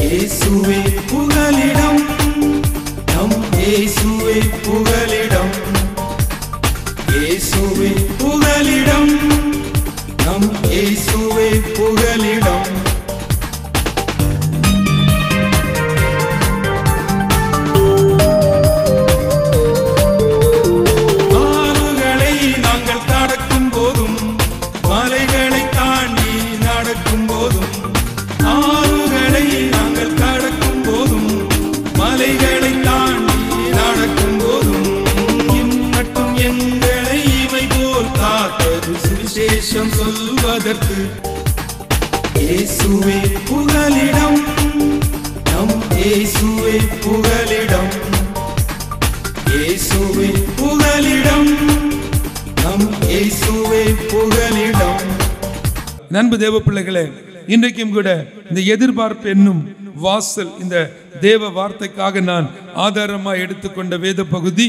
இயேசுவே புகலிடம், நம் இயேசுவே புகலிடம். இயேசுவே புகலிடம், நம் இயேசுவே புகலிடம். ஆறுகளை நாங்கள் கடக்கும் போதும், மலைகளை தாண்டி நடக்கும் போதும், ஆறுகளை நாங்கள் கடக்கும் போதும், மலைகளை தாண்டி நடக்கும் போதும், இன்னட்டும் எங்களை இவை போல் காத்தது சுவிசேஷம் சொல்வதற்கு. இயேசுவே புகலிடம், நம் இயேசுவே புகலிடம். இயேசுவே புகலிடம், நம் இயேசுவே புகலிடம். நண்பு தேவ பிள்ளைகளே, இன்றைக்கும் கூட இந்த எதிர்பார்ப்பு என்னும் வாசல், இந்த தேவ வார்த்தைக்காக நான் ஆதாரமாக எடுத்துக்கொண்ட வேத பகுதி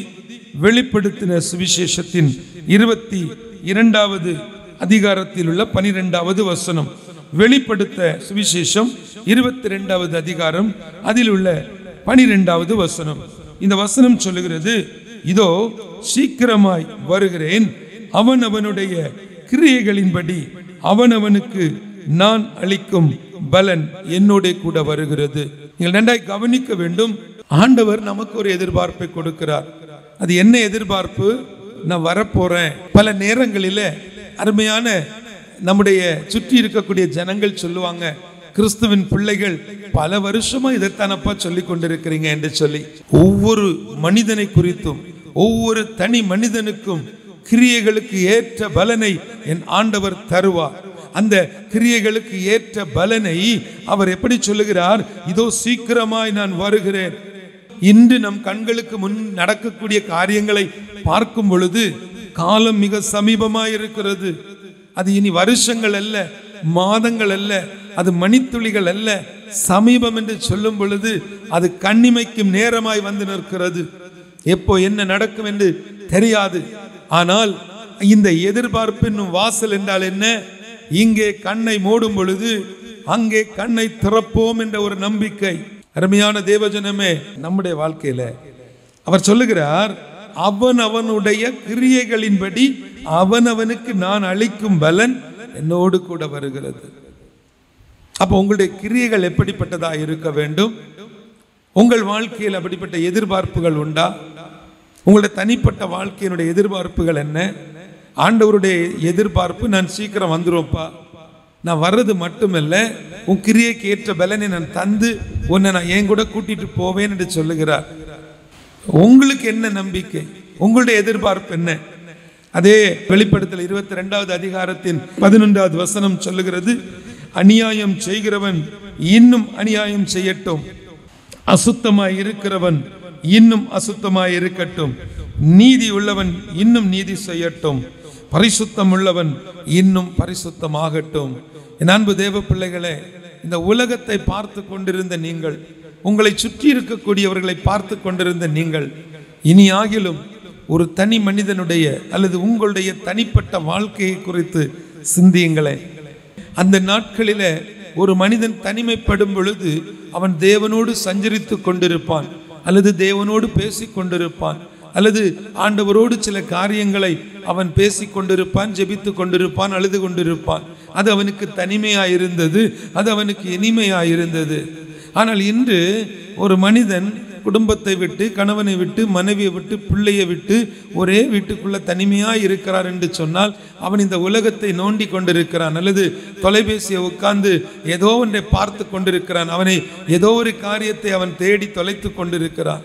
வெளிப்படுத்தின சுவிசேஷத்தின் 22வது அதிகாரத்தில் உள்ள 12வது வசனம். வெளிப்படுத்த சுவிசேஷம் 22வது அதிகாரம், அதில் உள்ள 12வது வசனம். இந்த வசனம் சொல்லுகிறது, இதோ சீக்கிரமாய் வருகிறேன், அவனவனுடைய கிரியைகளின்படி அவனவனுக்கு நான் அளிக்கும் பலன் என்னோட கூட வருகிறது. நீங்கள் நன்றாய் கவனிக்க வேண்டும். ஆண்டவர் நமக்கு ஒரு எதிர்பார்ப்பை கொடுக்கிறார். அது என்ன எதிர்பார்ப்பு? நான் வரப்போறேன். பல நேரங்களில் அருமையான நம்முடைய சுற்றி இருக்கக்கூடிய ஜனங்கள் சொல்லுவாங்க, கிறிஸ்துவின் பிள்ளைகள் பல வருஷமா இதைத்தானப்பா சொல்லி கொண்டிருக்கிறீங்க என்று சொல்லி. ஒவ்வொரு மனிதனை குறித்தும், ஒவ்வொரு தனி மனிதனுக்கும் கிரியைகளுக்கு ஏற்ற பலனை என் ஆண்டவர் தருவார். அந்த கிரியைகளுக்கு ஏற்ற பலனை அவர் எப்படி சொல்லுகிறார்? இதோ சீக்கிரமாய் நான் வருகிறேன். இன்று நம் கண்களுக்கு முன் நடக்கக்கூடிய காரியங்களை பார்க்கும் பொழுது காலம் மிக சமீபமாய் இருக்கிறது. அது இனி வருஷங்கள் அல்ல, மாதங்கள் அல்ல, அது மணித்துளிகள் அல்ல, சமீபம் என்று சொல்லும் பொழுது அது கண்ணிமைக்கும் நேரமாய் வந்து நிற்கிறது. எப்போ என்ன நடக்கும் என்று தெரியாது. ஆனால் இந்த எதிர்பார்ப்பு என்னும் வாசல் என்றால் என்ன? இங்கே கண்ணை மூடும் பொழுது அங்கே கண்ணை திறப்போம் என்ற ஒரு நம்பிக்கை. அருமையான தேவஜனமே, நம்முடைய வாழ்க்கையில அவர் சொல்லுகிறார், அவனவனுடைய கிரியைகளின்படி அவனவனுக்கு நான் அளிக்கும் பலன் என்னோடு கூட வருகிறது. அப்போ உங்களுடைய கிரியைகள் எப்படிப்பட்டதா இருக்க வேண்டும்? உங்கள் வாழ்க்கையில் அப்படிப்பட்ட எதிர்பார்ப்புகள் உண்டா? உங்களுடைய தனிப்பட்ட வாழ்க்கையினுடைய எதிர்பார்ப்புகள் என்ன? ஆண்டவருடைய எதிர்பார்ப்பு, நான் சீக்கிரம் வந்துருவேன்ப்பா, நான் வர்றது மட்டுமல்ல, உன் கிரியைக்கு ஏற்ற பலனை நான் தந்து உன்னை நான் என் கூட கூட்டிட்டு போவேன் என்று சொல்லுகிறார். உங்களுக்கு என்ன நம்பிக்கை? உங்களுடைய எதிர்பார்ப்பு என்ன? அதே வெளிப்படுத்தல் 22வது அதிகாரத்தின் 11வது வசனம் சொல்லுகிறது, அநியாயம் செய்கிறவன் இன்னும் அநியாயம் செய்யட்டும், அசுத்தமாய் இருக்கிறவன் இன்னும் அசுத்தமாய் இருக்கட்டும், நீதி உள்ளவன் இன்னும் நீதி செய்யட்டும், பரிசுத்தம் உள்ளவன் இன்னும் பரிசுத்தமாகட்டும். என் அன்பு தேவ பிள்ளைகளே, இந்த உலகத்தை பார்த்து கொண்டிருந்த நீங்கள், உங்களை சுற்றி இருக்கக்கூடியவர்களை பார்த்து கொண்டிருந்த நீங்கள், இனி ஆகிலும் ஒரு தனி மனிதனுடைய அல்லது உங்களுடைய தனிப்பட்ட வாழ்க்கையை குறித்து சிந்தியுங்களேன். அந்த நாட்களில் ஒரு மனிதன் தனிமைப்படும் பொழுது அவன் தேவனோடு சஞ்சரித்து கொண்டிருப்பான், அல்லது தேவனோடு பேசி கொண்டிருப்பான், அல்லது ஆண்டவரோடு சில காரியங்களை அவன் பேசி கொண்டிருப்பான், ஜெபித்து கொண்டிருப்பான், அழுது கொண்டிருப்பான். அது அவனுக்கு தனிமையாயிருந்தது, அது அவனுக்கு இனிமையாயிருந்தது. ஆனால் இன்று ஒரு மனிதன் குடும்பத்தை விட்டு, கணவனை விட்டு, மனைவியை விட்டு, பிள்ளையை விட்டு ஒரே வீட்டுக்குள்ள தனிமையாக இருக்கிறார் என்று சொன்னால் அவன் இந்த உலகத்தை நோண்டி கொண்டிருக்கிறான், அல்லது தொலைபேசியை உட்கார்ந்து ஏதோ ஒன்றை பார்த்து கொண்டிருக்கிறான். அவனை ஏதோ ஒரு காரியத்தை அவன் தேடி தொலைத்து கொண்டிருக்கிறான்.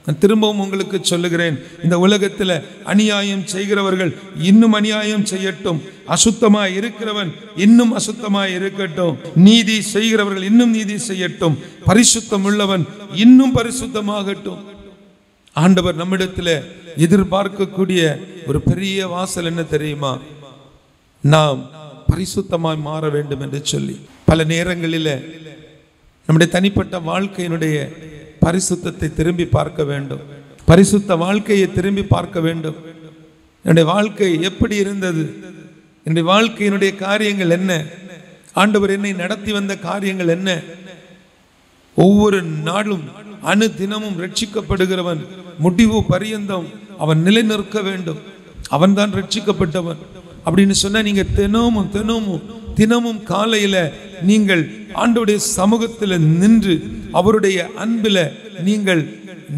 நான் திரும்பவும் உங்களுக்கு சொல்லுகிறேன், இந்த உலகத்தில் அநியாயம் செய்கிறவர்கள் இன்னும் அநியாயம் செய்யட்டும், அசுத்தமாய் இருக்கிறவன் இன்னும் அசுத்தமாய் இருக்கட்டும், நீதி செய்கிறவர்கள் இன்னும் நீதி செய்யட்டும், பரிசுத்தம் உள்ளவன் இன்னும் பரிசுத்தமாகட்டும். ஆண்டவர் நம்மிடத்தில் எதிர்பார்க்கக்கூடிய ஒரு பெரிய வாசல் என்ன தெரியுமா? நாம் பரிசுத்தமாய் மாற வேண்டும் என்று சொல்லி. பல நேரங்களில் நம்முடைய தனிப்பட்ட வாழ்க்கையினுடைய பரிசுத்தத்தை திரும்பி பார்க்க வேண்டும், பரிசுத்த வாழ்க்கையை திரும்பி பார்க்க வேண்டும். என்னுடைய வாழ்க்கை எப்படி இருந்தது? என்னுடைய வாழ்க்கையினுடைய காரியங்கள் என்ன? ஆண்டவர் என்னை நடத்தி வந்த காரியங்கள் என்ன? ஒவ்வொரு நாளும் அணு தினமும் ரட்சிக்கப்படுகிறவன் முடிவு பரியந்தம் அவன் நிலை நிற்க வேண்டும். அவன் தான் ரட்சிக்கப்பட்டவன் அப்படின்னு சொன்னா, நீங்க தினமும் காலையில நீங்கள் ஆண்டவருடைய சமூகத்தில் நின்று அவருடைய அன்பில் நீங்கள்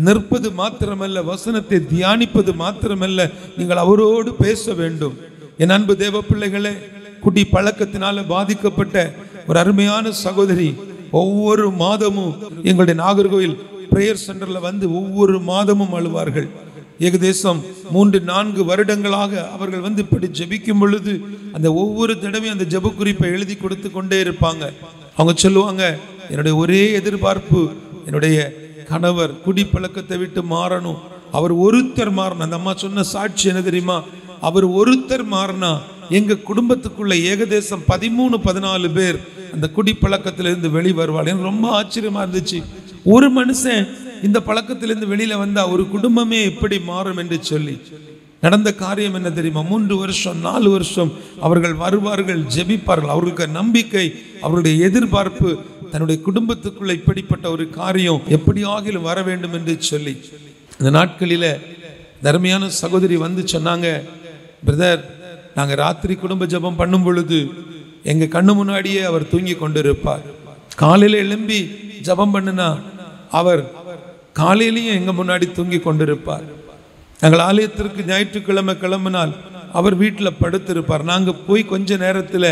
நிற்பது மாத்திரமல்ல, வசனத்தை தியானிப்பது மாத்திரமல்ல, நீங்கள் அவரோடு பேச வேண்டும். என் அன்பு தேவ பிள்ளைகளே, குடி பழக்கத்தினால பாதிக்கப்பட்ட ஒரு அருமையான சகோதரி ஒவ்வொரு மாதமும் எங்களுடைய நாகர்கோவில் பிரேயர் சென்டர்ல வந்து ஒவ்வொரு மாதமும் அழுவார்கள். ஏகதேசம் 3-4 வருடங்களாக அவர்கள் வந்து இப்படி ஜெபிக்கும் பொழுது அந்த ஒவ்வொரு தடவையும் அந்த ஜெப குறிப்பை எழுதி கொடுத்து கொண்டே இருப்பாங்க. அவங்க சொல்லுவாங்க, என்னுடைய ஒரே எதிர்பார்ப்பு என்னுடைய கணவர் குடிப்பழக்கத்தை விட்டு மாறணும். அவர் ஒருத்தர் மாறணும். அந்த அம்மா சொன்ன சாட்சி என்ன தெரியுமா? அவர் ஒருத்தர் மாறினா எங்க குடும்பத்துக்குள்ள ஏகதேசம் 13-14 பேர் அந்த குடிப்பழக்கத்திலிருந்து வெளி வருவாள். எனக்கு ரொம்ப ஆச்சரியமா இருந்துச்சு. ஒரு மனுஷன் இந்த பழக்கத்திலிருந்து வெளியில வந்தா ஒரு குடும்பமே எப்படி மாறும் என்று சொல்லி நடந்த காரியம் என்ன தெரியுமா? 3 வருஷம் 4 வருஷம் அவர்கள் வருவார்கள், ஜெபிப்பார்கள். அவர்களுக்கு நம்பிக்கை, அவருடைய எதிர்பார்ப்பு தன்னுடைய குடும்பத்துக்குள்ள இப்படிப்பட்ட ஒரு காரியம் எப்படியாகிலும் வர வேண்டும் என்று சொல்லி இந்த நாட்களில தர்மையான சகோதரி வந்து சொன்னாங்க, பிரதர், நாங்க ராத்திரி குடும்ப ஜெபம் பண்ணும் பொழுது எங்க கண்ணு முன்னாடியே அவர் தூங்கி கொண்டிருப்பார். காலையில எழும்பி ஜெபம் பண்ணுனா அவர் காலையிலையும் எங்க முன்னாடி தூங்கி கொண்டிருப்பார். நாங்கள் ஆலயத்திற்கு ஞாயிற்றுக்கிழமை கிளம்பினால் அவர் வீட்டில் படுத்திருப்பார். நாங்கள் போய் கொஞ்ச நேரத்தில்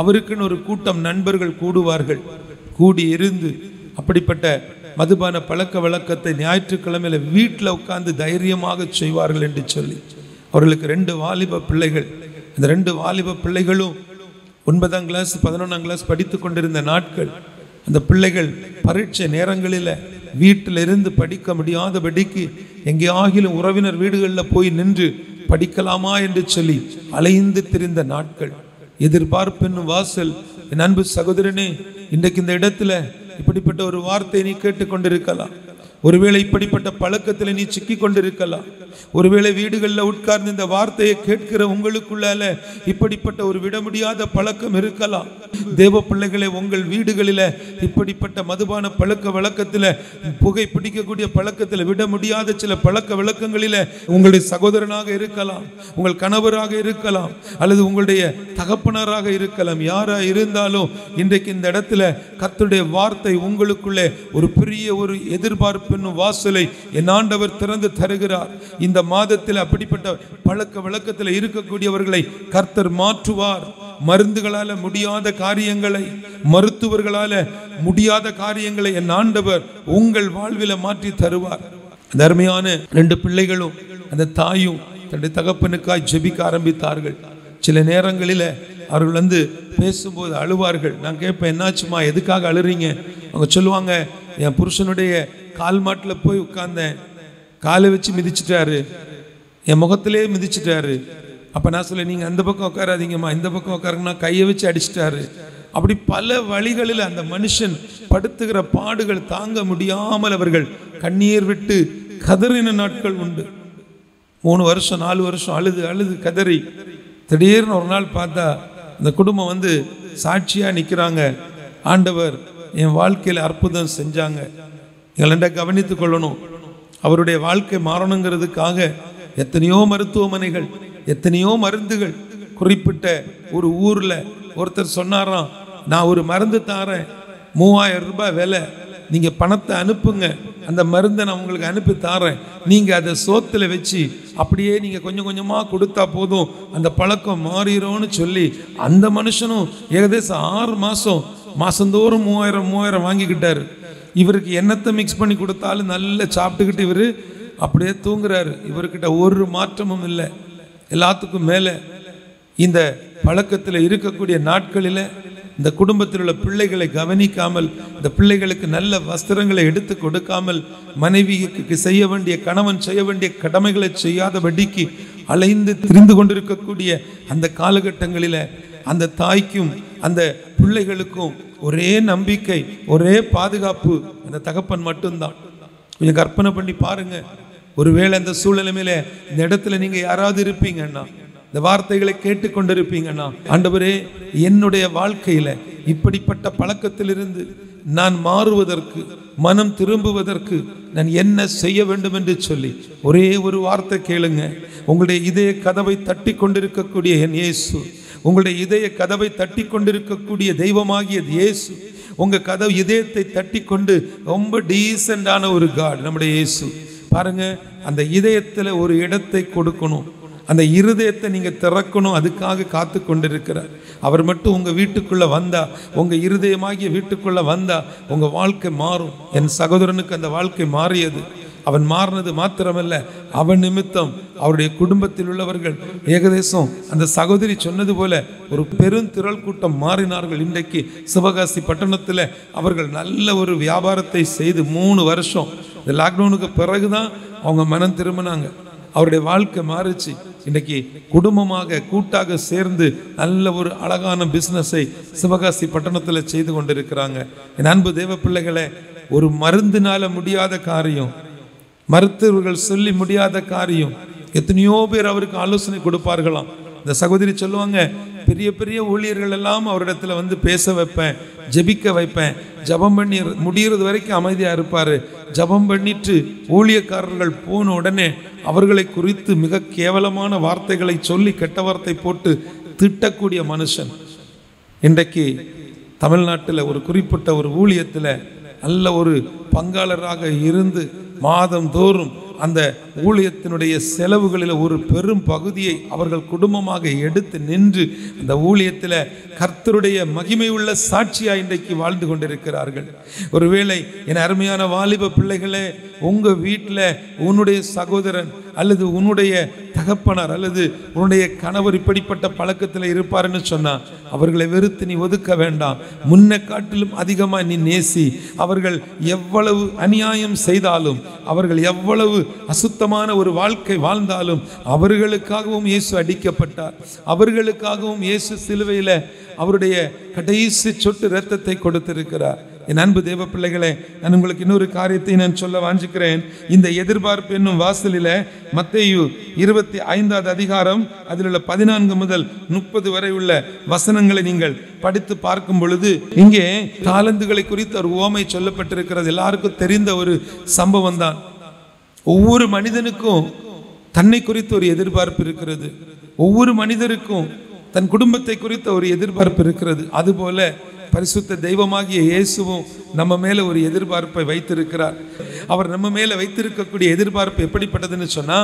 அவருக்குன்னு ஒரு கூட்டம் நண்பர்கள் கூடுவார்கள். கூடி இருந்து அப்படிப்பட்ட மதுபான பழக்க வழக்கத்தை ஞாயிற்றுக்கிழமையில வீட்டில் உட்கார்ந்து தைரியமாக செய்வார்கள் என்று சொல்லி அவர்களுக்கு 2 வாலிப பிள்ளைகள். அந்த 2 வாலிப பிள்ளைகளும் 9ஆம் கிளாஸ் 11ஆம் கிளாஸ் படித்து கொண்டிருந்த நாட்கள். அந்த பிள்ளைகள் பரீட்சை நேரங்களில் வீட்டில் இருந்து படிக்க முடியாதபடிக்கு எங்கேயாகிலும் உறவினர் வீடுகளில் போய் நின்று படிக்கலாமா என்று சொல்லி அலைந்து திரிந்த நாட்கள். எதிர்பார்ப்பென்னும் வாசல். என் அன்பு சகோதரனே, இன்றைக்கு இந்த இடத்துல இப்படிப்பட்ட ஒரு வார்த்தை நீ கேட்டுக்கொண்டிருக்கலாம். ஒருவேளை இப்படிப்பட்ட பழக்கத்தில் நீ சிக்கி கொண்டிருக்கலாம். ஒருவேளை வீடுகளில் உட்கார்ந்து இந்த வார்த்தையை கேட்கிற உங்களுக்குள்ளால இப்படிப்பட்ட ஒரு விட முடியாத பழக்கம் இருக்கலாம். தேவ பிள்ளைகளை, உங்கள் வீடுகளில் இப்படிப்பட்ட மதுபான பழக்க வழக்கத்தில், புகை பிடிக்கக்கூடிய பழக்கத்தில், விட முடியாத சில பழக்க வழக்கங்களில் உங்களுடைய சகோதரனாக இருக்கலாம், உங்கள் கணவராக இருக்கலாம், அல்லது உங்களுடைய தகப்பனராக இருக்கலாம். யாரா இருந்தாலும் இன்றைக்கு இந்த இடத்துல கர்த்தருடைய வார்த்தை உங்களுக்குள்ளே ஒரு பெரிய ஒரு எதிர்பார்ப்பு வாசலை என் ஆண்டவர் திறந்து தருகிறார். இந்த மாதத்தில் அப்படிப்பட்ட பழக்க வழக்கத்தில் இருக்கக்கூடியவர்களை கர்த்தர் மாற்றுவார். மருந்துகளால முடியாத காரியங்களை, மருத்துவர்களால முடியாத காரியங்களை என் ஆண்டவர் உங்கள் வாழ்வில் மாற்றி தருவார். தர்மையான 2 பிள்ளைகளும் அந்த தாயும் தன்னுடைய தகப்பனுக்காய் ஜெபிக்க ஆரம்பித்தார்கள். சில நேரங்களில் அவர்கள் வந்து பேசும்போது அழுவார்கள். நான் கேட்பேன், என்னாச்சுமா, எதுக்காக அழுறீங்க? அவங்க சொல்லுவாங்க, என் புருஷனுடைய கால் மாட்டில் போய் உட்கார்ந்தேன், காலை வச்சு மிதிச்சிட்டாரு, என் முகத்திலே மிதிச்சிட்டாரு. அப்போ நான் சொல்ல, நீங்கள் அந்த பக்கம் உட்காராதீங்கம்மா, இந்த பக்கம் உட்காருங்கன்னா கையை வச்சு அடிச்சிட்டாரு. அப்படி பல வழிகளில் அந்த மனுஷன் படுத்துகிற பாடுகள் தாங்க முடியாமல் அவர்கள் கண்ணீர் விட்டு கதறின நாட்கள் உண்டு. 3 வருஷம் 4 வருஷம் அழுது அழுது கதறி திடீர்னு ஒரு நாள் பார்த்தா இந்த குடும்பம் வந்து சாட்சியாக நிற்கிறாங்க. ஆண்டவர் என் வாழ்க்கையில் அற்புதம் செஞ்சாங்க. எங்களை கவனித்து கொள்ளணும். அவருடைய வாழ்க்கை மாறணுங்கிறதுக்காக எத்தனையோ மருத்துவமனைகள், எத்தனையோ மருந்துகள். குறிப்பிட்ட ஒரு ஊரில் ஒருத்தர் சொன்னாராம், நான் ஒரு மருந்து தாரேன், 3000 ரூபாய் விலை, நீங்கள் பணத்தை அனுப்புங்க, அந்த மருந்தை நான் உங்களுக்கு அனுப்பி தாரேன், நீங்கள் அதை சோத்தில் வச்சு அப்படியே நீங்கள் கொஞ்சம் கொஞ்சமாக கொடுத்தா போதும், அந்த பழக்கம் மாறிடும்னு சொல்லி அந்த மனுஷனும் ஏகதேசம் 6 மாதம் மாதந்தோறும் 3000 வாங்கிக்கிட்டாரு. இவருக்கு என்னத்தை மிக்ஸ் பண்ணி கொடுத்தாலும் நல்லா சாப்பிட்டுக்கிட்டு இவர் அப்படியே தூங்குறாரு. இவர்கிட்ட ஒரு மாற்றமும் இல்லை. எல்லாத்துக்கும் மேலே இந்த பழக்கத்தில் இருக்கக்கூடிய நாட்களில் இந்த குடும்பத்தில் உள்ள பிள்ளைகளை கவனிக்காமல், இந்த பிள்ளைகளுக்கு நல்ல வஸ்திரங்களை எடுத்து கொடுக்காமல், மனைவிக்கு செய்ய வேண்டிய, கணவன் செய்ய வேண்டிய கடமைகளை செய்யாதபடிக்கு அலைந்து திரிந்து கொண்டிருக்கக்கூடிய அந்த காலகட்டங்களில் அந்த தாய்க்கும் அந்த பிள்ளைகளுக்கும் ஒரே நம்பிக்கை, ஒரே பாதுகாப்பு அந்த தகப்பன் மட்டும்தான். கொஞ்சம் கற்பனை பண்ணி பாருங்க. ஒருவேளை அந்த சூழ்நிலையில இந்த இடத்துல நீங்க யாராவது இருப்பீங்கன்னா, இந்த வார்த்தைகளை கேட்டுக்கொண்டிருப்பீங்கன்னா, ஆண்டவரே, என்னுடைய வாழ்க்கையில இப்படிப்பட்ட பழக்கத்திலிருந்து நான் மாறுவதற்கு, மனம் திரும்புவதற்கு நான் என்ன செய்ய வேண்டும் என்று சொல்லி ஒரே ஒரு வார்த்தை கேளுங்க. உங்களுடைய இதய கதவை தட்டி கொண்டிருக்கக்கூடிய என் இயேசு, உங்களுடைய இதய கதவை தட்டி கொண்டிருக்கக்கூடிய தெய்வமாகிய இயேசு, உங்க கதவு இதயத்தை தட்டி கொண்டு ரொம்ப டீசெண்டான ஒரு காட் நம்முடைய இயேசு. பாருங்க, அந்த இதயத்துல ஒரு இடத்தை கொடுக்கணும், அந்த இருதயத்தை நீங்க திறக்கணும், அதுக்காக காத்து கொண்டிருக்கிறார். அவர் மட்டும் உங்க வீட்டுக்குள்ள வந்தா, உங்க இருதயமாகிய வீட்டுக்குள்ள வந்தா உங்க வாழ்க்கை மாறும். என் சகோதரனுக்கு அந்த வாழ்க்கை மாறியது. அவன் மாறினது மாத்திரமல்ல, அவன் நிமித்தம் அவருடைய குடும்பத்தில் உள்ளவர்கள் ஏகதேசம் அந்த சகோதரி சொன்னது போல ஒரு பெருந்திரள் கூட்டம் மாறினார்கள். இன்றைக்கு சிவகாசி பட்டணத்தில் அவர்கள் நல்ல ஒரு வியாபாரத்தை செய்து 3 வருஷம் இந்த லாக்டவுனுக்கு பிறகுதான் அவங்க மனம் திரும்பினாங்க. அவருடைய வாழ்க்கை மாறிச்சு. இன்னைக்கு குடும்பமாக கூட்டாக சேர்ந்து நல்ல ஒரு அழகான பிஸ்னஸை சிவகாசி பட்டணத்தில் செய்து கொண்டிருக்கிறாங்க. என் அன்பு தேவ பிள்ளைகளே, ஒரு மருந்தினால முடியாத காரியம், மருத்துவர்கள் சொல்லி முடியாத காரியம், எத்தனையோ பேர் அவருக்கு ஆலோசனை கொடுப்பார்களாம். இந்த சகோதரி சொல்லுவாங்க, பெரிய பெரிய ஊழியர்கள் எல்லாம் அவரிடத்துல வந்து பேச வைப்பேன், ஜெபிக்க வைப்பேன், ஜபம் பண்ணி முடிகிறது வரைக்கும் அமைதியா இருப்பாரு. ஜபம் பண்ணிட்டு ஊழியக்காரர்கள் போன உடனே அவர்களை குறித்து மிக கேவலமான வார்த்தைகளை சொல்லி கெட்ட வார்த்தை போட்டு திட்டக்கூடிய மனுஷன். இன்றைக்கு தமிழ்நாட்டில் ஒரு குறிப்பிட்ட ஒரு ஊழியத்தில் நல்ல ஒரு பங்காளராக இருந்து மாதம் தோறும் அந்த ஊழியத்தினுடைய செலவுகளில் ஒரு பெரும் பகுதியை அவர்கள் குடும்பமாக எடுத்து நின்று அந்த ஊழியத்தில் கர்த்தருடைய மகிமை உள்ள சாட்சியாக இன்றைக்கு வாழ்ந்து கொண்டிருக்கிறார்கள். ஒருவேளை என் அருமையான வாலிப பிள்ளைகளே, உங்கள் வீட்டில் உன்னுடைய சகோதரன் அல்லது உன்னுடைய தகப்பனார் அல்லது உன்னுடைய கணவர் இப்படிப்பட்ட பழக்கத்தில் இருப்பாருன்னு சொன்னால் அவர்களை வெறுத்து நீ ஒதுக்க வேண்டாம். முன்ன காட்டிலும் அதிகமாக நீ நேசி. அவர்கள் எவ்வளவு அநியாயம் செய்தாலும், அவர்கள் எவ்வளவு அசுத்தமான ஒரு வாழ்க்கை வாழ்ந்தாலும் அவர்களுக்காகவும் இயேசு அடிக்கப்பட்டார். அவர்களுக்காகவும் இயேசு சிலுவையில் அவருடைய கடைசி சொட்டு இரத்தத்தை கொடுத்திருக்கிறார். என் அன்பு தேவ பிள்ளைகளே, நான் உங்களுக்கு இன்னொரு காரியத்தை நான் சொல்ல வாஞ்சிக்கிறேன். இந்த எதிர்பார்ப்பு என்னும் வாசலில் மத்தேயு 25வது அதிகாரம் அதில் உள்ள 14 முதல் 30 வரை உள்ள வசனங்களை நீங்கள் படித்து பார்க்கும் பொழுது இங்கே தாலந்துகளை குறித்து ஒரு உவமை சொல்லப்பட்டிருக்கிறது. எல்லாருக்கும் தெரிந்த ஒரு சம்பவம் தான். ஒவ்வொரு மனிதனுக்கும் தன்னை குறித்து ஒரு எதிர்பார்ப்பு இருக்கிறது. ஒவ்வொரு மனிதருக்கும் தன் குடும்பத்தை குறித்த ஒரு எதிர்பார்ப்பு இருக்கிறது. அதுபோல பரிசுத்த தெய்வமாகிய இயேசுவும் நம்ம மேல ஒரு எதிர்பார்ப்பை வைத்திருக்கிறார். அவர் நம்ம மேல வைத்திருக்கக்கூடிய எதிர்பார்ப்பு எப்படிப்பட்டதுன்னு சொன்னா,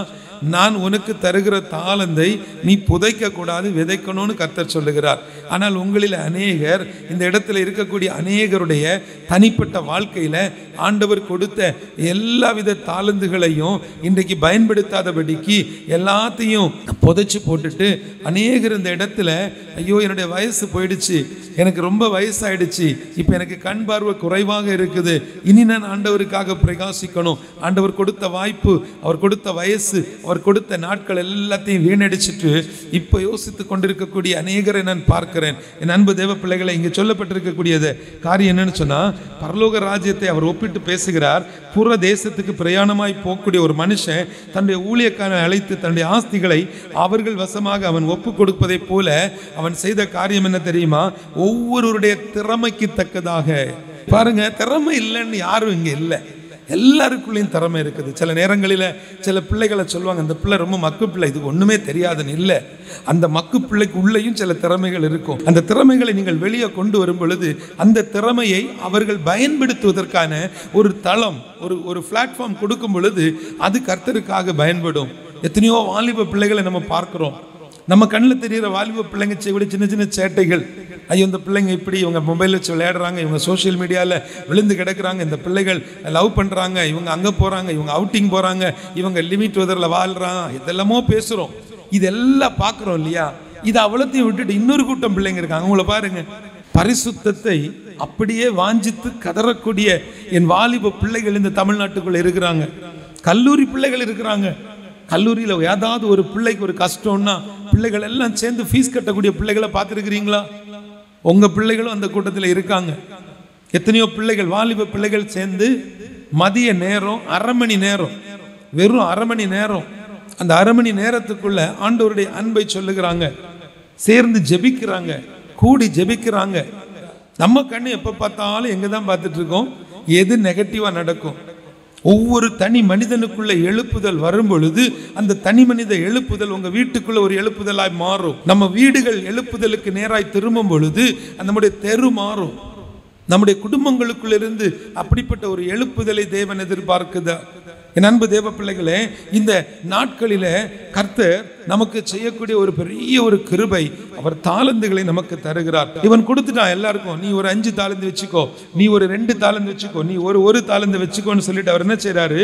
நான் உனக்கு தருகிற தாளந்தை நீ புதைக்க கூடாது, விதைக்கணும்னு கர்த்தர் சொல்லுகிறார். ஆனால் உங்களில் அநேகர், இந்த இடத்துல இருக்கக்கூடிய அநேகருடைய தனிப்பட்ட வாழ்க்கையில ஆண்டவர் கொடுத்த எல்லாவித தாளந்துகளையும் இன்றைக்கு பயன்படுத்தாதபடிக்கு எல்லாத்தையும் புதைச்சு போட்டுட்டு அநேகர் இந்த இடத்துல, ஐயோ என்னுடைய வயசு போயிடுச்சு, எனக்கு ரொம்ப வயசாயிடுச்சு, இப்போ எனக்கு கண் பார்வை குறைவாக இருக்குது, இனி நான் ஆண்டவருக்காக பிரகாசிக்கணும், ஆண்டவர் கொடுத்த வாய்ப்பு, அவர் கொடுத்த வயசு, அவர் கொடுத்த நாட்கள் எல்லாத்தையும் வீணடிச்சுட்டு இப்போ யோசித்து கொண்டிருக்கக்கூடிய அநேகரை நான் பார்க்கிறேன். என் அன்பு தேவ பிள்ளைகளை, இங்கே சொல்லப்பட்டிருக்கக்கூடியது காரியம் என்னன்னு சொன்னா, பரலோக ராஜ்யத்தை அவர் ஒப்பிட்டு பேசுகிறார். புற தேசத்துக்கு பிரயாணமாய் போகக்கூடிய ஒரு மனுஷன் தன்னுடைய ஊழியக்காரனை அழைத்து தன்னுடைய ஆஸ்திகளை அவர்கள் வசமாக அவன் ஒப்பு கொடுப்பதை போல அவன் செய்த காரியம் என்ன தெரியுமா? ஒவ்வொருவருடைய திறமைக்கு தக்கதாக. பாருங்க, திறமை இல்லைன்னு யாரும் இங்க இல்லை, எல்லாருக்குள்ளேயும் திறமை இருக்குது. சில நேரங்களில் சில பிள்ளைகளை சொல்லுவாங்க, அந்த பிள்ளை ரொம்ப மக்கு பிள்ளை, இது ஒண்ணுமே தெரியாதுன்னு. இல்லை, அந்த மக்கு பிள்ளைக்கு உள்ளேயும் சில திறமைகள் இருக்கும். அந்த திறமைகளை நீங்கள் வெளியே கொண்டு வரும் பொழுது அந்த திறமையை அவர்கள் பயன்படுத்துவதற்கான ஒரு தளம், ஒரு பிளாட்ஃபார்ம் கொடுக்கும் பொழுது அது கர்த்தருக்காக பயன்படும். எத்தனையோ வாலிப பிள்ளைகளை நம்ம பார்க்கிறோம். நம்ம கண்ணில் தெரிகிற வாலிப பிள்ளைங்க செய்யக்கூடிய சின்ன சின்ன சேட்டைகள், ஐயோ இந்த பிள்ளைங்க இப்படி இவங்க மொபைல் வச்சு விளையாடுறாங்க, இவங்க சோஷியல் மீடியாவில் விழுந்து கிடக்குறாங்க, இந்த பிள்ளைகள் லவ் பண்ணுறாங்க, இவங்க அங்கே போகிறாங்க, இவங்க அவுட்டிங் போகிறாங்க, இவங்க லிமிட் வெதரில் வாழ்கிறாங்க, இதெல்லாமோ பேசுகிறோம். இதெல்லாம் பார்க்குறோம் இல்லையா? இது அவ்வளோத்தையும் விட்டுட்டு இன்னொரு கூட்டம் பிள்ளைங்க இருக்காங்க. அவங்கள பாருங்க, பரிசுத்தத்தை அப்படியே வாஞ்சித்து கதறக்கூடிய என் வாலிப பிள்ளைகள் இந்த தமிழ்நாட்டுக்குள்ள இருக்கிறாங்க. கல்லூரி பிள்ளைகள் இருக்கிறாங்க. கல்லூரியில் ஏதாவது ஒரு பிள்ளைக்கு ஒரு கஷ்டம்னா பிள்ளைகள் எல்லாம் சேர்ந்து ஃபீஸ் கட்டக்கூடிய பிள்ளைகளை பார்த்துருக்கிறீங்களா? உங்க பிள்ளைகளும் அந்த கூட்டத்தில் இருக்காங்க. எத்தனையோ பிள்ளைகள், வாலிப பிள்ளைகள் சேர்ந்து மதிய நேரம், அரை மணி நேரம், வெறும் அரை மணி நேரம், அந்த அரை மணி நேரத்துக்குள்ள ஆண்டவருடைய அன்பை சொல்லுகிறாங்க, சேர்ந்து ஜெபிக்கிறாங்க, கூடி ஜெபிக்கிறாங்க. நம்ம கண்ணு எப்போ பார்த்தாலும் எங்கே தான் பார்த்துட்டு இருக்கோம், எது நெகட்டிவாக நடக்கும். ஒவ்வொரு தனி மனிதனுக்குள்ள எழுப்புதல் வரும் பொழுது அந்த தனி மனித எழுப்புதல் உங்க வீட்டுக்குள்ள ஒரு எழுப்புதலாய் மாறும். நம்ம வீடுகள் எழுப்புதலுக்கு நேராய் திரும்பும் பொழுது நம்முடைய தெரு மாறும். நம்முடைய குடும்பங்களுக்குள்ளிருந்து அப்படிப்பட்ட ஒரு எழுப்புதலை தேவன் எதிர்பார்க்குதா? என் அன்பு தேவ பிள்ளைகளே, இந்த நாட்களில கர்த்தர் நமக்கு செய்யக்கூடிய ஒரு பெரிய ஒரு கிருபை, அவர் தாளந்துகளை நமக்கு தருகிறார். இவன் கொடுத்துட்டான் எல்லாருக்கும், நீ ஒரு 5 தாளந்து வச்சுக்கோ, நீ ஒரு 2 தாளந்து வச்சுக்கோ, நீ ஒரு தாளந்து வச்சுக்கோன்னு சொல்லிட்டு அவர் என்ன செய்யறாரு,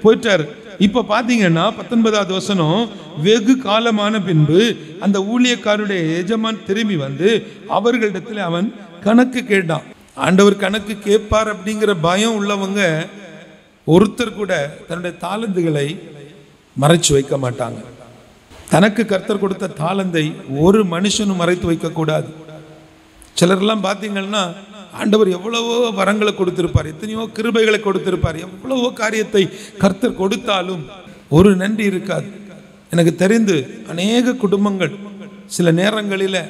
போயிட்டாரு. இப்ப பாத்தீங்கன்னா 19வது வசனம், வெகு காலமான பின்பு அந்த ஊழியக்காரருடைய எஜமான் திரும்பி வந்து அவர்களிடத்துல அவன் கணக்கு கேட்டான். ஆண்டவர் கணக்கு கேட்பார் அப்படிங்கிற பயம் உள்ளவங்க ஒருத்தர் கூட தன்னுடைய தாளந்துகளை மறைச்சு வைக்க மாட்டாங்க. தனக்கு கர்த்தர் கொடுத்த தாளந்தை ஒரு மனுஷனும் மறைத்து வைக்க கூடாது. சிலர்லாம் பார்த்தீங்கன்னா ஆண்டவர் எவ்வளவோ வரங்களை கொடுத்திருப்பார், எத்தனையோ கிருபைகளை கொடுத்திருப்பார், எவ்வளவோ காரியத்தை கர்த்தர் கொடுத்தாலும் ஒரு நன்றி இருக்காது. எனக்கு தெரிந்து அநேக குடும்பங்கள் சில நேரங்களில்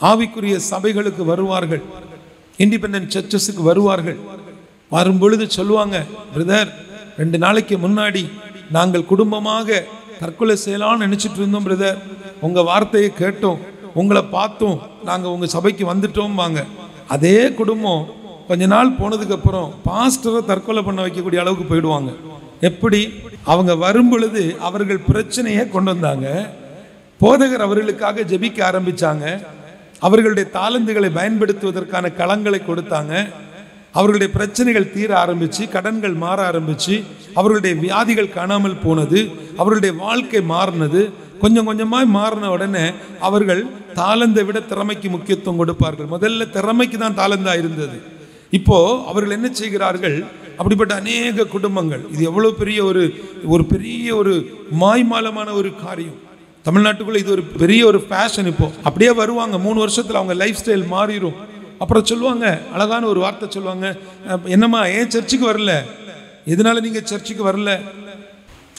ஆவிக்குரிய சபைகளுக்கு வருவார்கள், இண்டிபெண்டன்ட் சர்ச்சஸுக்கு வருவார்கள். வரும் பொழுது சொல்லுவாங்க, பிரதர் 2 நாளைக்கு முன்னாடி நாங்கள் குடும்பமாக தற்கொலை செய்யலாம்னு நினைச்சிட்டு இருந்தோம் பிரதர், உங்க வார்த்தையை கேட்டோம், உங்களை பார்த்தோம், நாங்கள் உங்க சபைக்கு வந்துட்டோம் வாங்க. அதே குடும்பம் கொஞ்ச நாள் போனதுக்கு அப்புறம் பாஸ்டரை தற்கொலை பண்ண வைக்கக்கூடிய அளவுக்கு போயிடுவாங்க. எப்படி? அவங்க வரும் பொழுது அவர்கள் பிரச்சனையை கொண்டு வந்தாங்க, போதகர் அவர்களுக்காக ஜெபிக்க ஆரம்பிச்சாங்க, அவர்களுடைய தாளந்துகளை பயன்படுத்துவதற்கான களங்களை கொடுத்தாங்க, அவர்களுடைய பிரச்சனைகள் தீர ஆரம்பிச்சு, கடன்கள் மாற ஆரம்பிச்சு, அவர்களுடைய வியாதிகள் காணாமல் போனது, அவர்களுடைய வாழ்க்கை மாறினது. கொஞ்சம் கொஞ்சமாய் மாறின உடனே அவர்கள் தாளந்தை விட திறமைக்கு முக்கியத்துவம் கொடுப்பார்கள். முதல்ல திறமைக்கு தான் தாளந்தா இருந்தது. இப்போ அவர்கள் என்ன செய்கிறார்கள், அப்படிப்பட்ட அநேக குடும்பங்கள், இது எவ்வளவு பெரிய ஒரு பெரிய ஒரு மாய்மாலமான ஒரு காரியம். தமிழ்நாட்டுக்குள்ள இது ஒரு பெரிய ஒரு ஃபேஷன். இப்போ அப்படியே வருவாங்க, 3 வருஷத்துல அவங்க லைஃப் ஸ்டைல் மாறிடும். அப்புறம் சொல்லுவாங்க, அழகான ஒரு வார்த்தை சொல்லுவாங்க, என்னம்மா ஏன் சர்ச்சுக்கு வரல, எதனால நீங்க சர்ச்சுக்கு வரல?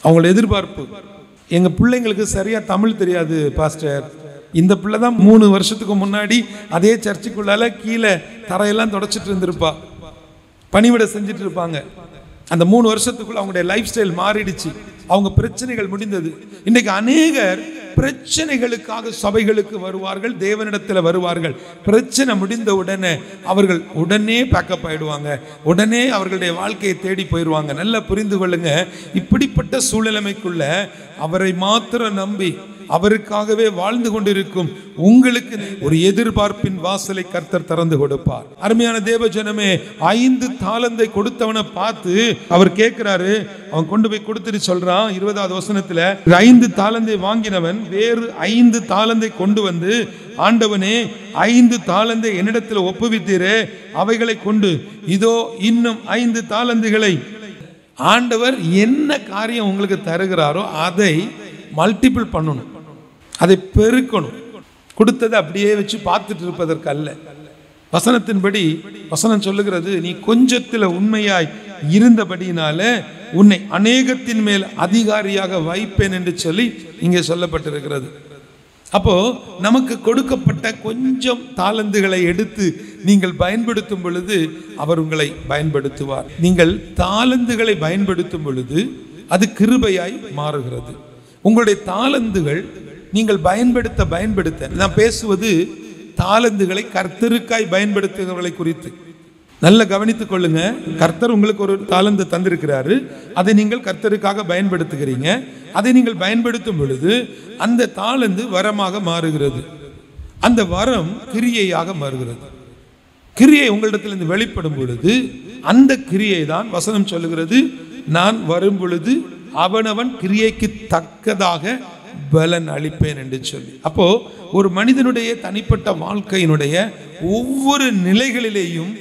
அவங்களோட எதிர்பார்ப்பு, எங்க பிள்ளைங்களுக்கு சரியா தமிழ் தெரியாது பாஸ்டர், இந்த பிள்ளை தான் 3 வருஷத்துக்கு முன்னாடி அதே சர்ச்சுக்குள்ளால கீழே தரையெல்லாம் தொடச்சிட்டு இருந்திருப்பா, பணிவிடை செஞ்சுட்டு இருப்பாங்க. அந்த 3 வருஷத்துக்குள்ள அவங்களுடைய லைஃப் ஸ்டைல் மாறிடுச்சு, அவங்க பிரச்சனைகள் முடிந்தது. இன்னைக்கு அநேகர் பிரச்சனைகளுக்காக சபைகளுக்கு வருவார்கள், தேவனிடத்தில் வருவார்கள். பிரச்சனை முடிந்த உடனே அவர்கள் உடனே பேக்கப் ஆயிடுவாங்க, உடனே அவர்களுடைய வாழ்க்கையை தேடி போயிடுவாங்க. நல்லா புரிந்து கொள்ளுங்க, இப்படிப்பட்ட சூழ்நிலைமைக்குள்ள அவரை மாத்திரம் நம்பி அவருக்காகவே வாழ்ந்து கொண்டிருக்கும் உங்களுக்கு ஒரு எதிர்பார்ப்பின் வாசலை கர்த்தர் திறந்து கொடுப்பார். அருமையான தேவ ஜனமே, 5 தாளந்தை கொடுத்தவனை பார்த்து அவர் கேட்கிறாரு, அவன் கொண்டு போய் கொடுத்துட்டு சொல்றான் 20வது வசனத்துல, 5 தாளந்தை வாங்கினவன் வேறு 5 தாளந்தை கொண்டு வந்து, ஆண்டவனே 5 தாளந்தை என்னிடத்தில் ஒப்புவித்தீரே, அவைகளை கொண்டு இதோ இன்னும் 5 தாளந்துகளை. ஆண்டவர் என்ன காரியம் உங்களுக்கு தருகிறாரோ அதை மல்டிபிள் பண்ணணும், அதை பெருக்கணும். கொடுத்ததை அப்படியே வச்சு பார்த்துட்டு இருப்பதற்கு அல்ல. வசனத்தின்படி வசனம் சொல்லுகிறது, நீ கொஞ்சத்தில் உண்மையாய் இருந்தபடியினால உன்னை அநேகத்தின் மேல் அதிகாரியாக வைப்பேன் என்று சொல்லி இங்கே சொல்லப்பட்டிருக்கிறது. அப்போ நமக்கு கொடுக்கப்பட்ட கொஞ்சம் தாளந்துகளை எடுத்து நீங்கள் பயன்படுத்தும் பொழுது அவர் உங்களை பயன்படுத்துவார். நீங்கள் தாளந்துகளை பயன்படுத்தும் பொழுது அது கிருபையாய் மாறுகிறது. உங்களுடைய தாளந்துகள் நீங்கள் பயன்படுத்த நான் பேசுவது தாளந்துகளை கர்த்தருக்காய் பயன்படுத்துகிறவர்களை குறித்து. நல்ல கவனித்துக் கொள்ளுங்க. கர்த்தர் உங்களுக்கு ஒரு தாளந்து தந்திருக்கிறாரு, அதை நீங்கள் கர்த்தருக்காக பயன்படுத்துகிறீங்க. அதை நீங்கள் பயன்படுத்தும் பொழுது அந்த தாளந்து வரமாக மாறுகிறது, அந்த வரம் கிரியையாக மாறுகிறது. கிரியை உங்களிடத்திலிருந்து வெளிப்படும் பொழுது அந்த கிரியை தான் வசனம் சொல்லுகிறது, நான் வரும் பொழுது அவனவன் கிரியைக்கு தக்கதாக பலன் அளிப்பேன் என்று சொல்லி. அப்போ ஒரு மனிதனுடைய தனிப்பட்ட வாழ்க்கையினுடைய ஒவ்வொரு நிலைகளிலேயும்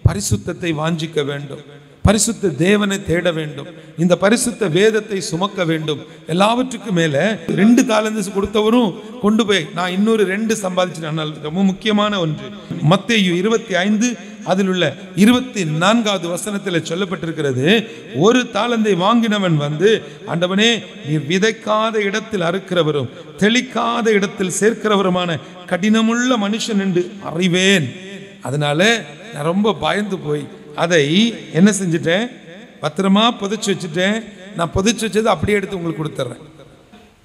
பரிசுத்தத்தை வாஞ்சிக்க வேண்டும், பரிசுத்த தேவனை தேட வேண்டும், இந்த பரிசுத்த வேதத்தை சுமக்க வேண்டும். எல்லாவற்றுக்கும் மேல 2 தாளந்து கொடுத்தவரும் கொண்டு போய் நான் இன்னொரு 2 சம்பாதிச்சேன். ரொம்ப முக்கியமான ஒன்று, மத்தேயு 25 அதில் உள்ள 24வது வசனத்தில் சொல்லப்பட்டிருக்கிறது, ஒரு தாளந்தை வாங்கினவன் வந்து, ஆண்டவனே நீர் விதைக்காத இடத்தில் அறுக்கிறவரும் தெளிக்காத இடத்தில் சேர்க்கிறவருமான கடினமுள்ள மனுஷன் என்று அறிவேன். அதனால நான் ரொம்ப பயந்து போய் அதை என்ன செஞ்சுட்டேன், பத்திரமா புதைச்சி வச்சுட்டேன். நான் புதைச்சி வச்சது அப்படியே எடுத்து உங்களுக்கு கொடுத்துட்றேன்.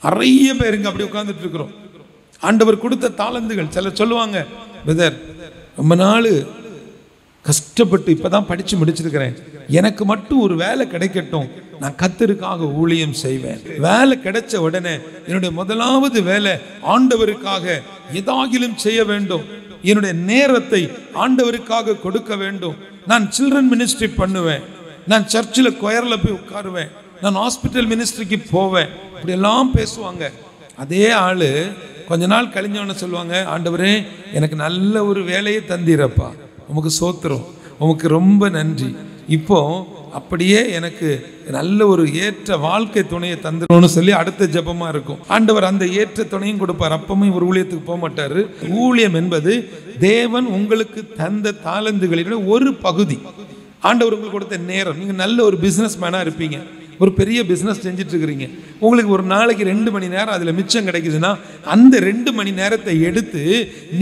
நிறைய பேருங்க அப்படி உட்கார்ந்துட்டு இருக்கிறோம். ஆண்டவர் கொடுத்த தாளந்துகள். சிலர் சொல்லுவாங்க, பிரதர் ரொம்ப நாள் கஷ்டப்பட்டு இப்பதான் படிச்சு முடிச்சிருக்கிறேன், எனக்கு மட்டும் ஒரு வேலை கிடைக்கட்டும், நான் கர்த்தருக்காக ஊழியம் செய்வேன். வேலை கிடைச்ச உடனே என்னுடைய முதலாவது வேலை ஆண்டவருக்காக ஏதாகிலும் செய்ய வேண்டும், என்னுடைய நேரத்தை ஆண்டவருக்காக கொடுக்க வேண்டும். நான் சில்ட்ரன் மினிஸ்ட்ரி பண்ணுவேன், நான் சர்ச்சில் கொயரில் போய் உட்காருவேன், நான் ஹாஸ்பிட்டல் மினிஸ்ட்ரிக்கு போவேன், இப்படியெல்லாம் பேசுவாங்க. அதே ஆள் கொஞ்ச நாள் கழிஞ்சவன சொல்லுவாங்க, ஆண்டவரே எனக்கு நல்ல ஒரு வேலையை தந்தீரப்பா, உமக்கு சோத்திரம், உமக்கு ரொம்ப நன்றி, இப்போ அப்படியே எனக்கு நல்ல ஒரு ஏற்ற வாழ்க்கை துணையை தந்துடணும்னு சொல்லி அடுத்த ஜெபமா இருக்கும். ஆண்டவர் அந்த ஏற்ற துணையும் கொடுப்பார். அப்பவும் ஒரு ஊழியத்துக்கு போக மாட்டாரு. ஊழியம் என்பது தேவன் உங்களுக்கு தந்த தாளந்துகளின் ஒரு பகுதி. ஆண்டவர் உங்களுக்கு கொடுத்த நேரம். நீங்க நல்ல ஒரு பிசினஸ் மேனா இருப்பீங்க, ஒரு பெரிய பிஸ்னஸ் செஞ்சுட்டு இருக்கிறீங்க, உங்களுக்கு ஒரு நாளைக்கு 2 மணி நேரம் அதில் மிச்சம் கிடைக்குதுன்னா அந்த 2 மணி நேரத்தை எடுத்து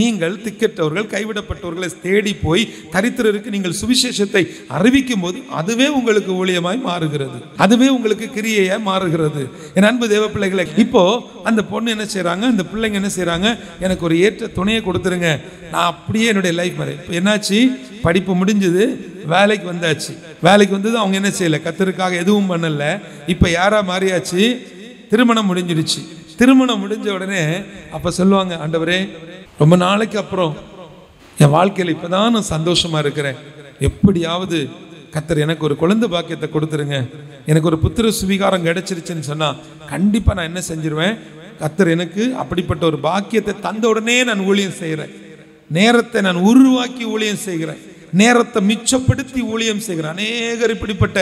நீங்கள் திக்கற்றவர்கள் கைவிடப்பட்டவர்களை தேடி போய் தரித்திரருக்கு நீங்கள் சுவிசேஷத்தை அறிவிக்கும் போது அதுவே உங்களுக்கு ஊழியமாய் மாறுகிறது, அதுவே உங்களுக்கு கிரியையாய் மாறுகிறது. என் அன்பு தேவ பிள்ளைகளை, இப்போ அந்த பொண்ணு என்ன செய்யறாங்க, அந்த பிள்ளைங்க என்ன செய்யறாங்க, எனக்கு ஒரு ஏற்ற துணையை கொடுத்துருங்க, நான் அப்படியே என்னுடைய லைஃப் மாதிரி. இப்போ என்னாச்சு, படிப்பு முடிஞ்சது, வேலைக்கு வந்தாச்சு. வேலைக்கு வந்தது அவங்க என்ன செய்யலை, கர்த்தருக்காக எதுவும் பண்ணல. இப்போ யாரா மாறியாச்சு, திருமணம் முடிஞ்சிடுச்சு. திருமணம் முடிஞ்ச உடனே அப்போ சொல்லுவாங்க, ஆண்டவரே ரொம்ப நாளைக்கு அப்புறம் என் வாழ்க்கையில் இப்போதான் நான் சந்தோஷமா இருக்கிறேன், எப்படியாவது கர்த்தர் எனக்கு ஒரு குழந்தை பாக்கியத்தை கொடுத்துருங்க, எனக்கு ஒரு புத்திர சுவீகாரம் கிடைச்சிருச்சுன்னு சொன்னால் கண்டிப்பாக நான் என்ன செஞ்சிருவேன், கர்த்தர் எனக்கு அப்படிப்பட்ட ஒரு பாக்கியத்தை தந்த உடனே நான் ஊழியம் செய்கிறேன், நேரத்தை நான் உருவாக்கி ஊழியம் செய்கிறேன், நேரத்தை மிச்சப்படுத்தி ஊழியம் செய்கிற அநேகர் இப்படிப்பட்ட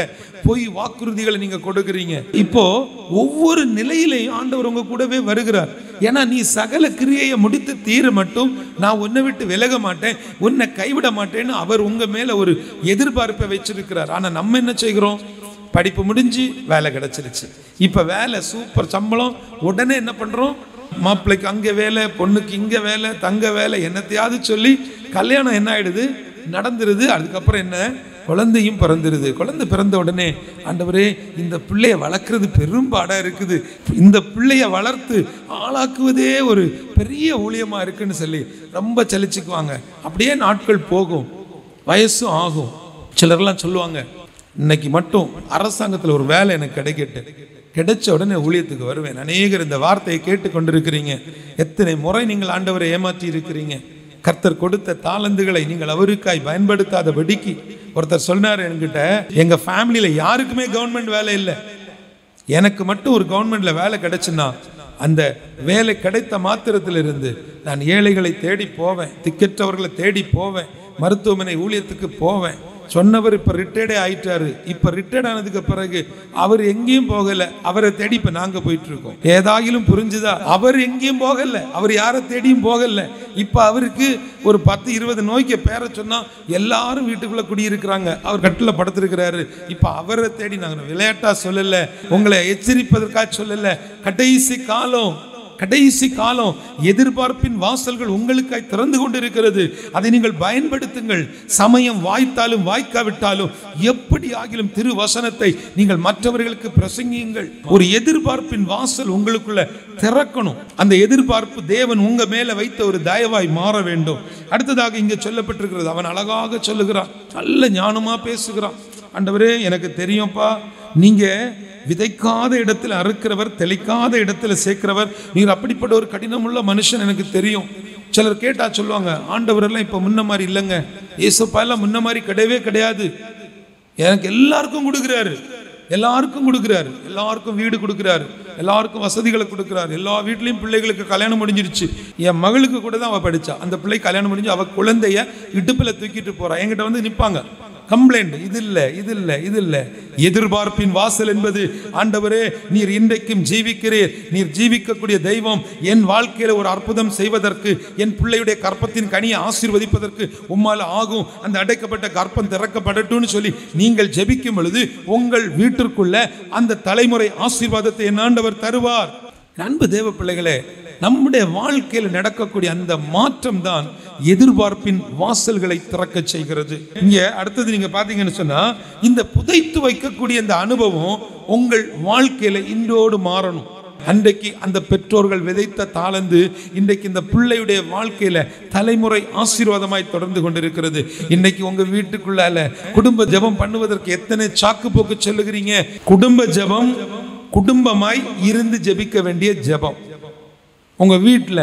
பொய் வாக்குறுதிகளை நீங்க கொடுக்குறீங்க. இப்போ ஒவ்வொரு நிலையிலையும் ஆண்டவர் உங்க கூடவே வருகிறார். ஏன்னா நீ சகல கிரியையை முடித்து தீர மட்டும் நான் உன்னை விட்டு விலக மாட்டேன், உன்னை கைவிட மாட்டேன்னு அவர் உங்க மேல ஒரு எதிர்பார்ப்பை வச்சிருக்கிறார். ஆனா நம்ம என்ன செய்கிறோம், படிப்பு முடிஞ்சு வேலை கிடைச்சிருச்சு, இப்ப வேலை சூப்பர் சம்பளம், உடனே என்ன பண்றோம், மாப்பிள்ளைக்கு அங்க வேலை, பொண்ணுக்கு இங்க வேலை, தங்க வேலை, என்னத்தையாவது சொல்லி கல்யாணம் என்ன ஆயிடுது, நடந்துருது. அதுக்கப்புறம் என்ன, குழந்தையும் பிறந்துருது. குழந்தை பிறந்த உடனே ஆண்டவரே இந்த பிள்ளைய வளர்க்குறது பெரும்பாடா இருக்குது, இந்த பிள்ளைய வளர்த்து ஆளாக்குவதே ஒரு பெரிய ஊழியமா இருக்குன்னு சொல்லி ரொம்ப சலிச்சுக்குவாங்க. அப்படியே நாட்கள் போகும், வயசும் ஆகும். சிலர்லாம் சொல்லுவாங்க, இன்னைக்கு மட்டும் அரசாங்கத்தில் ஒரு வேலை எனக்கு கிடைக்கட்டு, கிடைச்ச உடனே ஊழியத்துக்கு வருவேன். அநேகர் இந்த வார்த்தையை கேட்டு கொண்டிருக்கிறீங்க. எத்தனை முறை நீங்கள் ஆண்டவரை ஏமாற்றி இருக்கிறீங்க. கர்த்தர் கொடுத்த தாளந்துகளை நீங்கள் அவருக்காய் பயன்படுத்தாதபடிக்கு. ஒருத்தர் சொன்னார் என்கிட்ட, எங்க ஃபேமிலியில யாருக்குமே கவர்மெண்ட் வேலை இல்லை, எனக்கு மட்டும் ஒரு கவர்மெண்ட்ல வேலை கிடைச்சுன்னா அந்த வேலை கிடைத்த மாத்திரத்திலிருந்து நான் ஏழைகளை தேடி போவேன், திக்கற்றவர்களை தேடி போவேன், மருத்துவமனை ஊழியத்துக்கு போவேன். சொன்னவர் இப்ப ரிட்டையர்டே ஆயிட்டாரு. இப்ப ரிட்டையர்ட் ஆனதுக்கு பிறகு அவர் எங்கேயும் போகல, அவரை தேடி இப்ப நாங்க போயிட்டு இருக்கோம். ஏதாகிலும் புரிஞ்சுதா, அவர் எங்கேயும் போகல, அவர் யாரை தேடியும் போகல. இப்ப அவருக்கு ஒரு 10-20 நோய்க்கு பேர சொன்னா எல்லாரும் வீட்டுக்குள்ள குடியிருக்கிறாங்க, அவர் கட்டில படுத்திருக்கிறாரு. இப்ப அவரை தேடி நாங்க விளையாட்டா சொல்லல, உங்களை எச்சரிப்பதற்காக சொல்லல. கடைசி காலம் எதிர்பார்ப்பின் வாசல்கள் உங்களுக்காய் திறந்து கொண்டிருக்கிறது. அதை நீங்கள் பயன்படுத்துங்கள். சமயம் வாய்த்தாலும் வாய்க்காவிட்டாலும் எப்படி ஆகிலும் திருவசனத்தை நீங்கள் மற்றவர்களுக்கு பிரசங்கியுங்கள். ஒரு எதிர்பார்ப்பின் வாசல் உங்களுக்குள்ள திறக்கணும். அந்த எதிர்பார்ப்பு தேவன் உங்க மேல வைத்த ஒரு தயவாய் மாற வேண்டும். அடுத்ததாக இங்க சொல்லப்பட்டிருக்கிறது, அவன் அழகாக சொல்லுகிறான், நல்ல ஞானமா பேசுகிறான். ஆண்டவரே எனக்கு தெரியும்ப்பா, நீங்க விதைக்காத இடத்துல அறுக்கிறவர், தெளிக்காத இடத்துல சேர்க்கிறவர், நீங்க அப்படிப்பட்ட ஒரு கடினமுள்ள மனுஷன் எனக்கு தெரியும். சிலர் கேட்டா சொல்லுவாங்க, ஆண்டவர் எல்லாம் இப்ப முன்ன மாதிரி இல்லைங்க, ஏசப்பா எல்லாம் முன்ன மாதிரி கிடையவே கிடையாது, எனக்கு எல்லாருக்கும் கொடுக்குறாரு, எல்லாருக்கும் வீடு கொடுக்குறாரு, எல்லாருக்கும் வசதிகளை கொடுக்குறாரு, எல்லா வீட்லயும் பிள்ளைகளுக்கு கல்யாணம் முடிஞ்சிருச்சு. என் மகளுக்கு கூட தான் அவ படிச்சா, அந்த பிள்ளை கல்யாணம் முடிஞ்சு அவ குழந்தைய இடுப்புல தூக்கிட்டு போறா. என்கிட்ட வந்து நிப்பாங்க, கம்ப்ளைண்ட், இது இல்லை. எதிர்பார்ப்பின் வாசல் என்பது, ஆண்டவரே நீர் இன்றைக்கும் ஜீவிக்கிறீர், நீர் ஜீவிக்கக்கூடிய தெய்வம், என் வாழ்க்கையில ஒரு அற்புதம் செய்வதற்கு, என் பிள்ளையுடைய கற்பத்தின் கனியை ஆசீர்வதிப்பதற்கு உம்மால ஆகும், அந்த அடைக்கப்பட்ட கற்பம் திறக்கப்படட்டும்னு சொல்லி நீங்கள் ஜெபிக்கும் பொழுது உங்கள் வீட்டிற்குள்ள அந்த தலைமுறை ஆசீர்வாதத்தை என் ஆண்டவர் தருவார். அன்பு தேவ பிள்ளைகளே, நம்முடைய வாழ்க்கையில் நடக்கக்கூடிய அந்த மாற்றம் தான் எதிர்பார்ப்பின் வாசல்களை திறக்க செய்கிறது. இங்க அடுத்தது நீங்க பாத்தீங்கன்னு சொன்னா, இந்த புதைத்து வைக்கக்கூடிய இந்த அனுபவம் உங்கள் வாழ்க்கையில இன்றோடு மாறணும். அன்றைக்கு அந்த பெற்றோர்கள் விதைத்த தாளந்து இன்றைக்கு இந்த பிள்ளையுடைய வாழ்க்கையில தலைமுறை ஆசீர்வாதமாய் தொடர்ந்து கொண்டிருக்கிறது. இன்னைக்கு உங்க வீட்டுக்குள்ளால குடும்ப ஜெபம் பண்ணுவதற்கு எத்தனை சாக்கு போக்கு சொல்லுகிறீங்க. குடும்ப ஜெபம் குடும்பமாய் இருந்து ஜெபிக்க வேண்டிய ஜெபம். உங்க வீட்டில்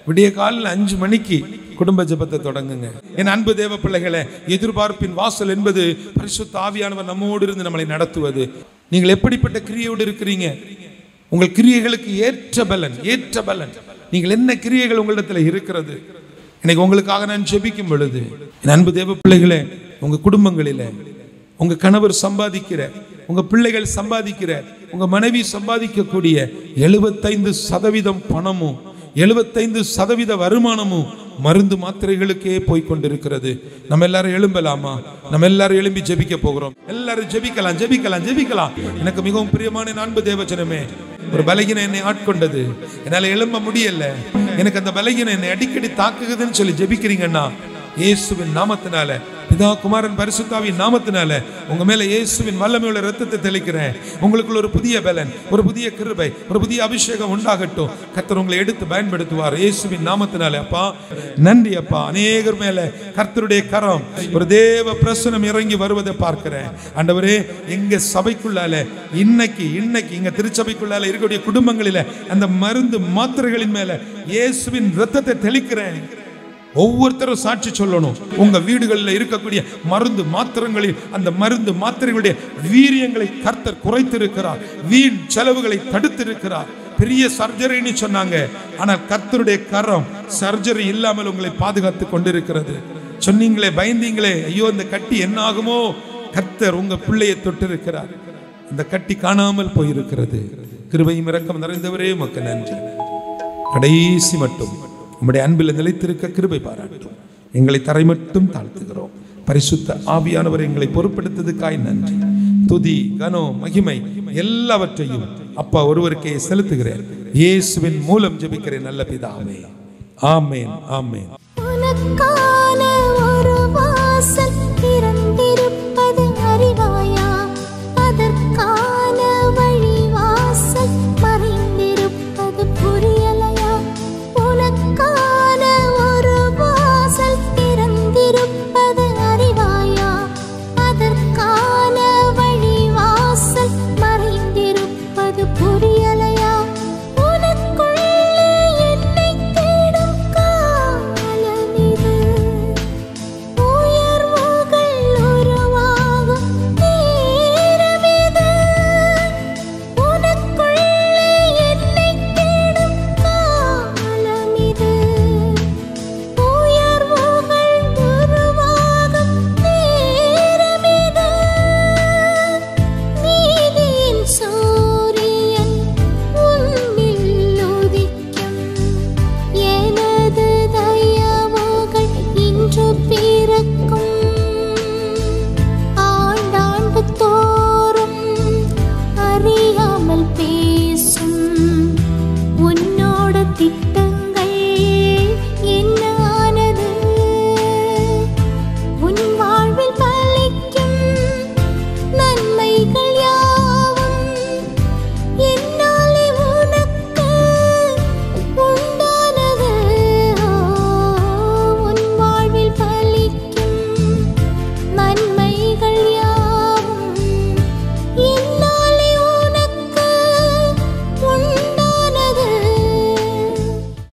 விடிய காலையில் 5 மணிக்கு குடும்ப ஜெபத்தை தொடங்குங்க. என் அன்பு தேவ பிள்ளைகளே, எதிர்பார்ப்பின் வாசல் என்பது பரிசுத்த ஆவியானவர் நம்மோடு இருந்து நம்மளை நடத்துவது. நீங்கள் எப்படிப்பட்ட கிரியையோடு இருக்கிறீங்க? உங்கள் கிரியைகளுக்கு ஏற்ற பலன் நீங்கள் என்ன கிரியைகள் உங்களிடத்தில் இருக்கிறது? இன்னைக்கு உங்களுக்காக நான் ஜெபிக்கும் பொழுது, என் அன்பு தேவ பிள்ளைகளே, உங்க குடும்பங்களில உங்க கணவர் சம்பாதிக்கிற, உங்க பிள்ளைகள் சம்பாதிக்கிற, உங்க மனைவி சம்பாதிக்கக்கூடிய 75% பணமும் 75% வருமானமும் மருந்து மாத்திரைகளுக்கே போய்கொண்டிருக்கிறது. நம்ம எல்லாரும் எழும்பலாமா? நம்ம எல்லாரும் எழும்பி ஜெபிக்க போகிறோம். எல்லாரும் ஜெபிக்கலாம். எனக்கு மிகவும் பிரியமான அன்பு தேவஜனமே, ஒரு பலகீனம் என்னை ஆட்கொண்டது, என்னால எழும்ப முடியல, எனக்கு அந்த பலகீனம் என்னை அடிக்கடி தாக்குகுதுன்னு சொல்லி ஜெபிக்கிறீங்கன்னா, இயேசுவின் நாமத்தினால, பிதா குமாரன் பரிசுத்தாவின் நாமத்தினால உங்க மேல இயேசுவின் வல்லமையுள்ள இரத்தத்தை தெளிக்கிறேன். உங்களுக்குள்ள ஒரு புதிய பலன், ஒரு புதிய கிருபை, ஒரு புதிய அபிஷேகம் உண்டாகட்டும். கர்த்தர் உங்களை எடுத்து பயன்படுத்துவார் இயேசுவின் நாமத்தினால. அப்பா நன்றி அப்பா. அநேகர் மேல கர்த்தருடைய கரம், ஒரு தேவ பிரசனம் இறங்கி வருவதை பார்க்கிறேன். ஆண்டவரே, எங்க சபைக்குள்ளால இன்னைக்கு இங்க திருச்சபைக்குள்ளால இருக்கக்கூடிய குடும்பங்களில அந்த மருந்து மாத்திரைகளின் மேல இயேசுவின் இரத்தத்தை தெளிக்கிறேன். ஒவ்வொருத்தரும் சாட்சி சொல்லணும். உங்க வீடுகளில் இருக்கக்கூடிய மருந்து மாத்திரங்களில் அந்த மருந்து மாத்திரைகளுடைய வீரியங்களை கர்த்தர் குறைத்திருக்கிறார். வீண் செலவுகளை தடுத்திருக்கிறார். பெரிய சர்ஜரின்னு சொன்னாங்க, ஆனால் கர்த்தருடைய கரம் சர்ஜரி இல்லாமல் உங்களை பாதுகாத்து கொண்டிருக்கிறது. சொன்னீங்களே, பயந்தீங்களே, ஐயோ இந்த கட்டி என்ன ஆகுமோ, கர்த்தர் உங்க பிள்ளையை தொட்டிருக்கிறார். அந்த கட்டி காணாமல் போயிருக்கிறது. கிருபையும் இரக்கம் நிறைந்தவரே உமக்கு நன்றி. கடைசி மட்டும் உம்முடைய அன்பில் நிலைத்திருக்க கிருபை பாராட்டும். எங்களை தரை மட்டும் தாழ்த்துகிறோம். பரிசுத்த ஆவியானவர் எங்களை பொறுப்பெடுத்ததுக்காய் நன்றி. துதி, கனம், மகிமை எல்லாவற்றையும் அப்பா ஒருவருக்கே செலுத்துகிறேன். இயேசுவின் மூலம் ஜெபிக்கிறேன் நல்ல பிதாவே. ஆமென், ஆமென்.